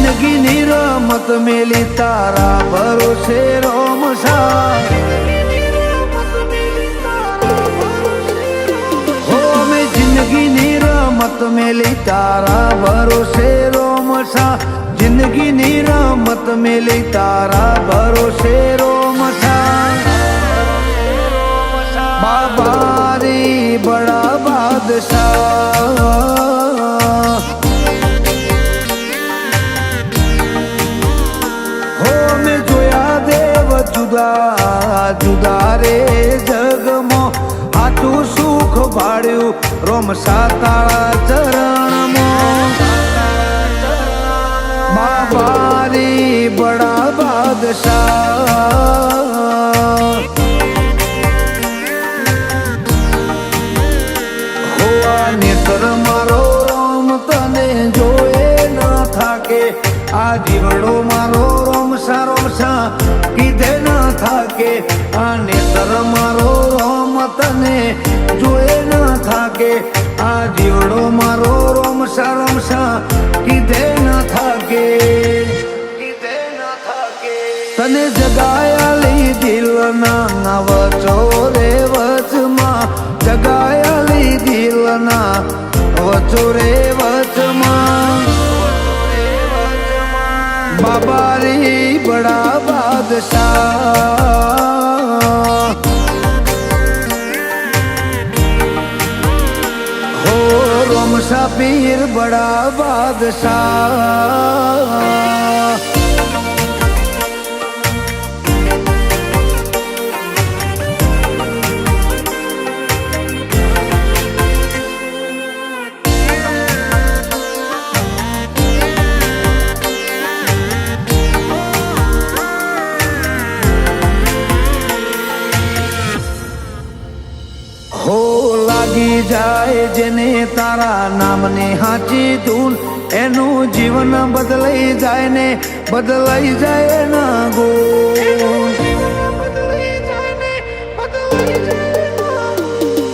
જિંદગીની રમત મેલી તારા ભરોસે રોમસા હો અમે જિંદગીની રમત મેલી તારા ભરોસે રોમસા જિંદગીની રમત મેલી તારા ભરોસે રોમસા બાબા રે બડા બાદશાહ જુદા જુદા રે જગમાં હાથું સુખ ભાડ્યું રોમસા તારા ચરણમાં બાબા રે બડા બાદશાહ હોવા નેત્ર મારો રોમ તને જોએ ન થાકે આ જીવડો મારો રોમસા રોમસા કીધે ન થાકે આ નેત્ર મારો રોમ તને જોયે ન થાકે આ જીવડો મારો રોમસા રોમસા કીધે ન થાકે તને જગાયાલી દિલના વચો રે વચમાં જગાયાલી દિલના વચો રે વચમાં બાબા રે બડા બાદશાહ હો રોમસા પીર બડા બાદશાહ હો લાગી જાય જેને તારા નામને હાચી ધૂન એનું જીવન બદલાઈ જાય ને બદલાઈ જાય ના ગો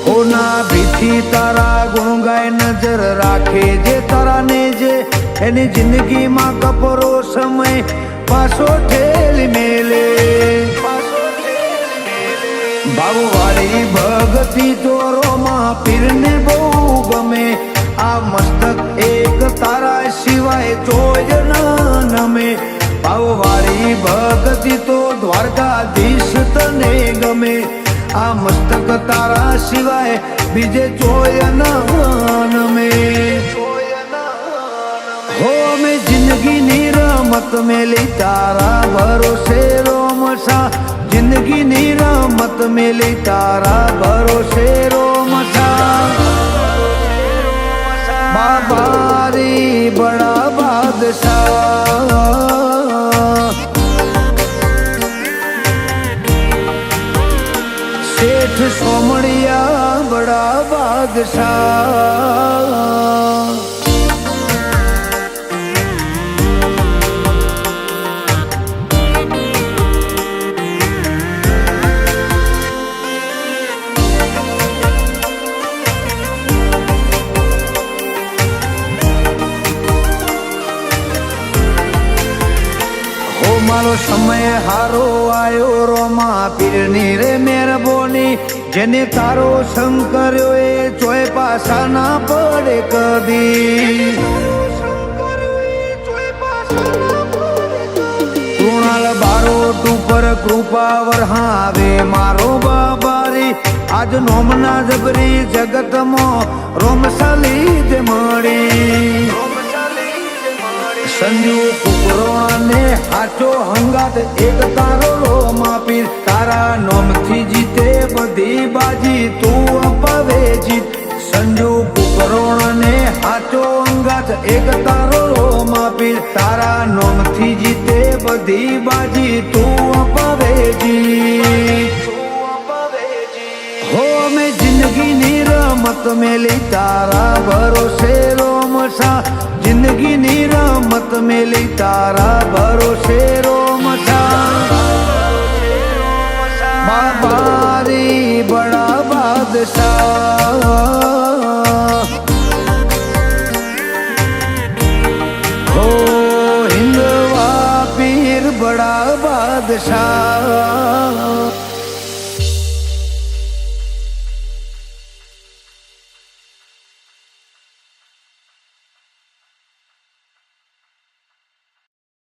હોના ભીથી તારા ગુણ ગાય નજર રાખે જે તારા ને જે એની જિંદગીમાં કપરો સમય પાછો ઠેલી મેલે ભાવવાળી ભગતી તો રોમા પીરને બહુ ગમે આ મસ્તક એક તારા સિવાય જોય ન નમે ભાવવાળી ભગતી તો દ્વારકાધીશ તને ગમે આ મસ્તક તારા સિવાય બીજે જોય ન નમે હો અમે જિંદગીની રમત મેલી તારા ભરોસે રોમસા જિંદગીની રમત મેલી તારા ભરોસે રોમસા બાબા રે બડા બાદશાહ શેઠ સોમણિયા બડા બાદશાહ મારો સમય હારો આયો રોમા પીરની રે મહેરબાની જેને તારો સંગ કર્યો એ ચોય પાછા ના પડે કદી કૃણાલ બારોટ ઉપર કૃપા વરહાવે મારો બાબારી આજ નોમના જબરી જગતમાં રોમસા લીધે મળી સંજુ કુકરોને હાચો હંગાત એક તારો રોમા પીર તારા નોમથી જીતે બધી બાજી તું અપાવે જીત સંજુ કુકરોને હાચો હંગાત એક તારો રોમા પીર તારા નોમથી જીતે બધી બાજી તું અપાવે જીત હો અમે જિંદગીની રમત મેલી તારા ભરોસે રોમસા જિંદગીની રમત મેલી તારા ભરોસે રોમસા બાબા રે બડા બાદશાહ હો આશા